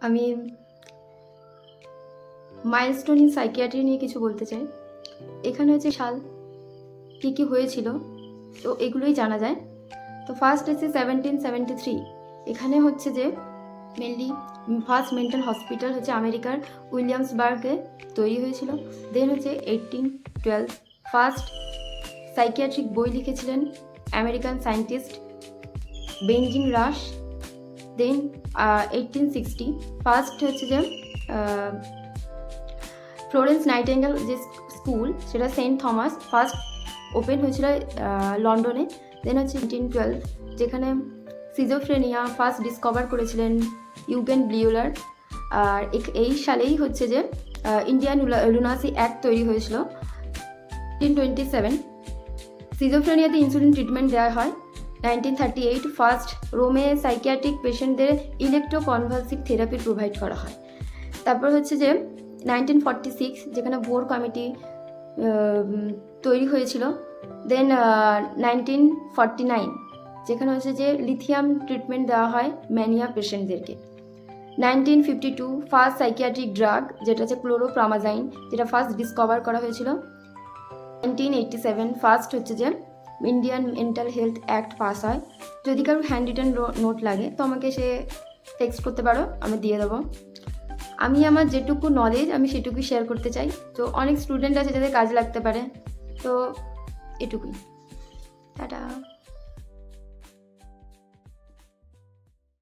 আমি milestone in psychiatry নিয়ে কিছু বলতে চাই। এখানে হচ্ছে সাল কী কী হয়েছিল, তো এগুলোই জানা যায়। তো ফার্স্ট হচ্ছে 1773, এখানে হচ্ছে যে মেনলি ফার্স্ট মেন্টাল হসপিটাল হচ্ছে আমেরিকার উইলিয়ামসবার্গে তৈরি হয়েছিল। দেন হচ্ছে 1812 ফার্স্ট সাইকিয়াট্রিক বই লিখেছিলেন আমেরিকান সায়েন্টিস্ট বেঞ্জিং রাশ। দেন 1860 ফার্স্ট হচ্ছে যে ফ্লোরেন্স নাইটেঙ্গেল যে স্কুল, সেটা সেন্ট থমাস ফার্স্ট ওপেন হয়েছিল লন্ডনে। দেন হচ্ছে 1912 যেখানে সিজোফ্রেনিয়া ফার্স্ট ডিসকভার করেছিলেন ইউগেন ব্লিউলার। আর এই সালেই হচ্ছে যে ইন্ডিয়ান লুনাসি অ্যাক্ট তৈরি হয়েছিল। 1927 সিজোফ্রেনিয়াতে ইনসুলিন ট্রিটমেন্ট দেওয়া হয়। 1938 ফার্স্ট রোমে সাইকিয়াট্রিক পেশেন্টদের ইলেকট্রোকনভালসিভ থেরাপি প্রোভাইড করা হয়। তারপর হচ্ছে যে 1946 যেখানে ভোর কমিটি তৈরি হয়েছিল। দেন 1949 যেখানে হচ্ছে যে লিথিয়াম ট্রিটমেন্ট দেওয়া হয় ম্যানিয়া পেশেন্টদেরকে। 1952 ফার্স্ট সাইকিয়াট্রিক ড্রাগ যেটা হচ্ছে ক্লোরোপ্রামাজাইন, যেটা ফার্স্ট ডিসকভার করা হয়েছিল। 1987 ফার্স্ট হচ্ছে যে Indian mental health act pass হয়। যদি কারো হ্যান্ড রিটেন নোট লাগে তো আমাকে সে টেক্সট করতে পারো, আমি দিয়ে দেবো। আমি আমার যেটুকু নলেজ আমি সেটুকুই শেয়ার করতে চাই। তো অনেক স্টুডেন্ট আছে যাদের কাজে লাগতে পারে, তো এটুকুই। টাটা।